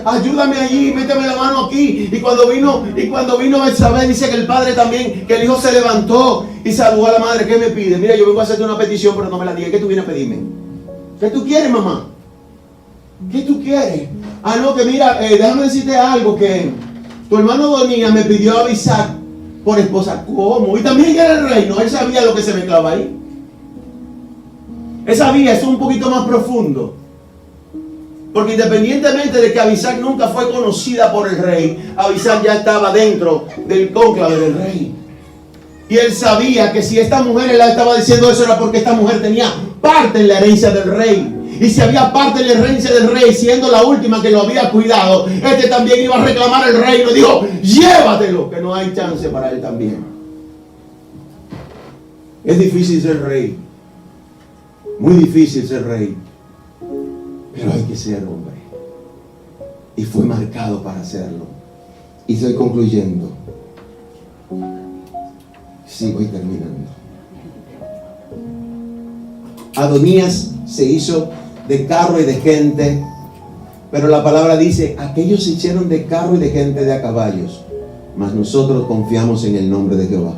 ayúdame allí, méteme la mano aquí. Y cuando vino Betsabé, dice que el padre también, que el hijo se levantó y saludó a la madre. ¿Qué me pide? Mira, yo vengo a hacerte una petición, pero no me la niegues. ¿Qué tú vienes a pedirme? ¿Qué tú quieres, mamá? ¿Qué tú quieres? Ah, no, que mira, déjame decirte algo, que tu hermano Adonías me pidió avisar por esposa. ¿Cómo? Y también era el rey, no, él sabía lo que se mezclaba ahí. Él sabía, eso es un poquito más profundo. Porque independientemente de que Abisag nunca fue conocida por el rey, Abisag ya estaba dentro del cónclave del rey. Y él sabía que si esta mujer le estaba diciendo eso era porque esta mujer tenía parte en la herencia del rey. Y si había parte en la herencia del rey, siendo la última que lo había cuidado, este también iba a reclamar el reino. Y dijo: llévatelo, que no hay chance para él también. Es difícil ser rey. Muy difícil ser rey. Pero hay que ser hombre. Y fue marcado para hacerlo. Y estoy concluyendo. Sí, voy terminando. Adonías se hizo de carro y de gente, pero la palabra dice: aquellos se hicieron de carro y de gente de a caballos, mas nosotros confiamos en el nombre de Jehová.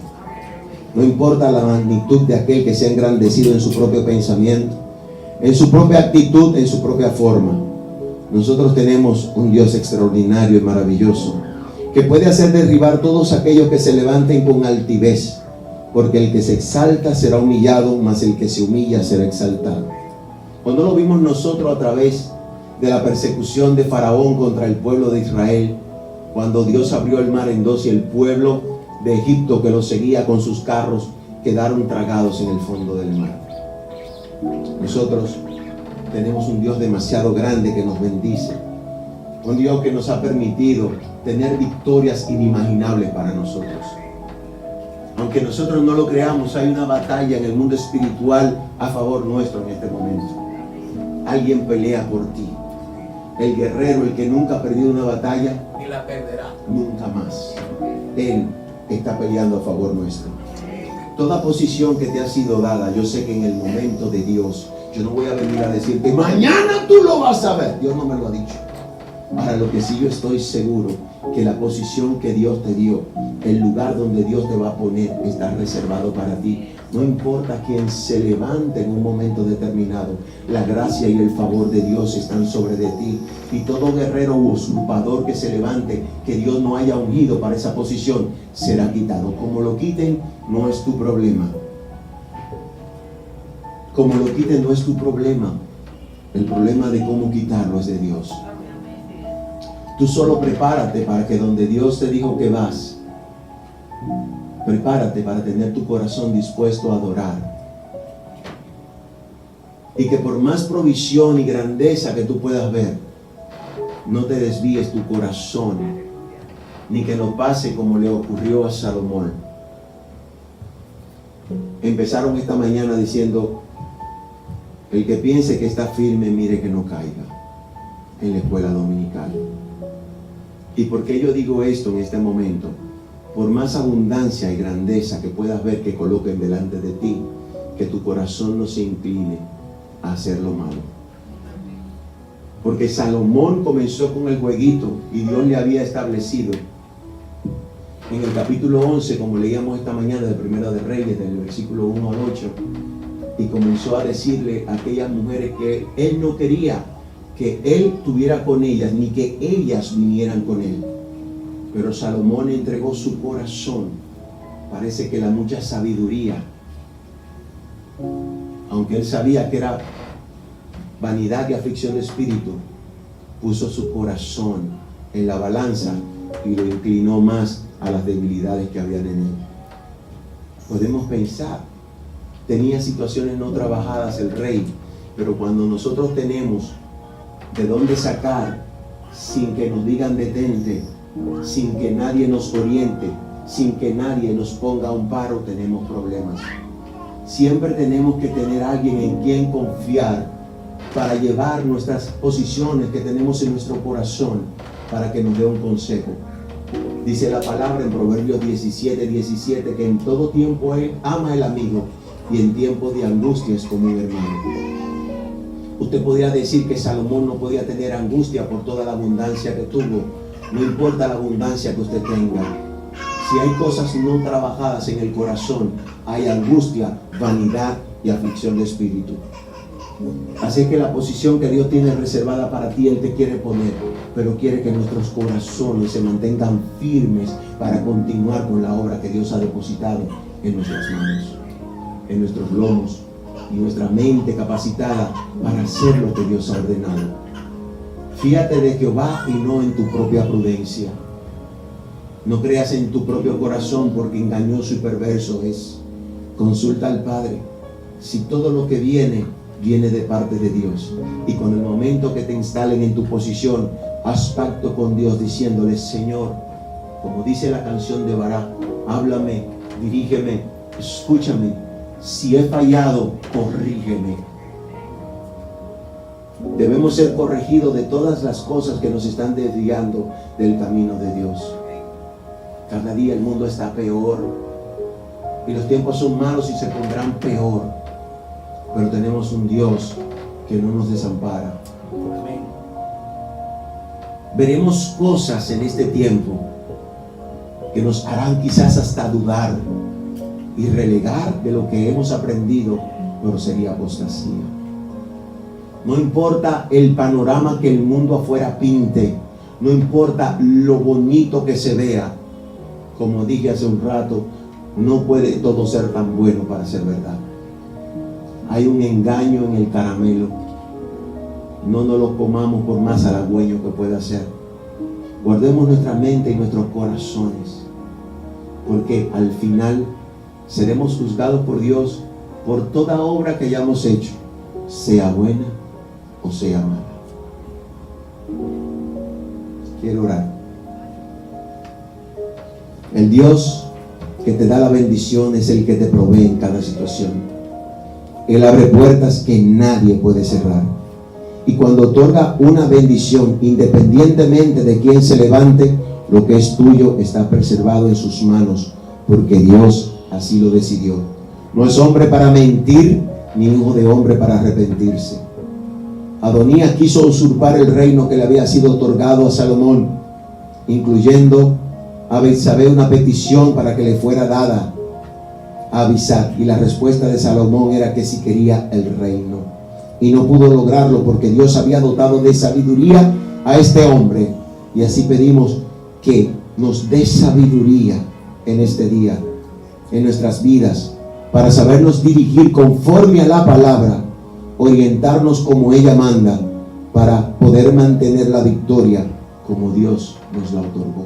No importa la magnitud de aquel que se ha engrandecido en su propio pensamiento, en su propia actitud, en su propia forma. Nosotros tenemos un Dios extraordinario y maravilloso, que puede hacer derribar todos aquellos que se levanten con altivez, porque el que se exalta será humillado, mas el que se humilla será exaltado. Cuando lo vimos nosotros a través de la persecución de Faraón contra el pueblo de Israel, cuando Dios abrió el mar en dos y el pueblo de Egipto que lo seguía con sus carros quedaron tragados en el fondo del mar. Nosotros tenemos un Dios demasiado grande que nos bendice, un Dios que nos ha permitido tener victorias inimaginables para nosotros. Aunque nosotros no lo creamos, hay una batalla en el mundo espiritual a favor nuestro en este momento. Alguien pelea por ti. El guerrero, el que nunca ha perdido una batalla, ni la perderá nunca más. Él está peleando a favor nuestro. Toda posición que te ha sido dada, yo sé que en el momento de Dios, yo no voy a venir a decirte: mañana tú lo vas a ver. Dios no me lo ha dicho. Para lo que sí yo estoy seguro, que la posición que Dios te dio, el lugar donde Dios te va a poner, está reservado para ti. No importa quién se levante en un momento determinado, la gracia y el favor de Dios están sobre de ti. Y todo guerrero u usurpador que se levante, que Dios no haya ungido para esa posición, será quitado. Como lo quiten, no es tu problema. Como lo quiten, no es tu problema. El problema de cómo quitarlo es de Dios. Tú solo prepárate para que donde Dios te dijo que vas, prepárate para tener tu corazón dispuesto a adorar. Y que por más provisión y grandeza que tú puedas ver, no te desvíes tu corazón, ni que no pase como le ocurrió a Salomón. Empezaron esta mañana diciendo: el que piense que está firme, mire que no caiga, en la escuela dominical. ¿Y por qué yo digo esto en este momento? Por más abundancia y grandeza que puedas ver que coloquen delante de ti, que tu corazón no se incline a hacer lo malo. Porque Salomón comenzó con el jueguito y Dios le había establecido en el capítulo 11, como leíamos esta mañana de Primera de Reyes, del versículo 1 al 8, y comenzó a decirle a aquellas mujeres que él no quería que él tuviera con ellas, ni que ellas vinieran con él. Pero Salomón entregó su corazón. Parece que la mucha sabiduría, aunque él sabía que era vanidad y aflicción de espíritu, puso su corazón en la balanza y lo inclinó más a las debilidades que habían en él. Podemos pensar, tenía situaciones no trabajadas el rey, pero cuando nosotros tenemos de dónde sacar, sin que nos digan detente, sin que nadie nos oriente, sin que nadie nos ponga un paro, tenemos problemas. Siempre tenemos que tener alguien en quien confiar para llevar nuestras posiciones que tenemos en nuestro corazón, para que nos dé un consejo. Dice la palabra en Proverbios 17:17 que en todo tiempo él ama al amigo y en tiempos de angustia es como un hermano. Usted podría decir que Salomón no podía tener angustia por toda la abundancia que tuvo. No importa la abundancia que usted tenga. Si hay cosas no trabajadas en el corazón, hay angustia, vanidad y aflicción de espíritu. Así que la posición que Dios tiene reservada para ti, Él te quiere poner, pero quiere que nuestros corazones se mantengan firmes para continuar con la obra que Dios ha depositado en nuestras manos, en nuestros lomos, y nuestra mente capacitada para hacer lo que Dios ha ordenado. Fíate de Jehová y no en tu propia prudencia. No creas en tu propio corazón, porque engañoso y perverso es. Consulta al Padre si todo lo que viene de parte de Dios. Y con el momento que te instalen en tu posición, haz pacto con Dios diciéndole: Señor, como dice la canción de Barak, háblame, dirígeme, escúchame. Si he fallado, corrígeme. Debemos ser corregidos de todas las cosas que nos están desviando del camino de Dios. Cada día el mundo está peor y los tiempos son malos y se pondrán peor, pero tenemos un Dios que no nos desampara. Veremos cosas en este tiempo que nos harán quizás hasta dudar y relegar de lo que hemos aprendido, pero sería apostasía. No importa el panorama que el mundo afuera pinte, no importa lo bonito que se vea. Como dije hace un rato, no puede todo ser tan bueno para ser verdad. Hay un engaño en el caramelo. No nos lo comamos por más halagüeño que pueda ser. Guardemos nuestra mente y nuestros corazones, porque al final seremos juzgados por Dios por toda obra que hayamos hecho, sea buena o sea mala. Quiero orar. El Dios que te da la bendición es el que te provee en cada situación. Él abre puertas que nadie puede cerrar. Y cuando otorga una bendición, independientemente de quién se levante, lo que es tuyo está preservado en sus manos, porque Dios así lo decidió. No es hombre para mentir, ni hijo de hombre para arrepentirse. Adonías quiso usurpar el reino que le había sido otorgado a Salomón, incluyendo a Betsabé una petición para que le fuera dada a Abisag, y la respuesta de Salomón era que sí quería el reino, y no pudo lograrlo porque Dios había dotado de sabiduría a este hombre. Y así pedimos que nos dé sabiduría en este día, en nuestras vidas, para sabernos dirigir conforme a la palabra, orientarnos como ella manda, para poder mantener la victoria como Dios nos la otorgó.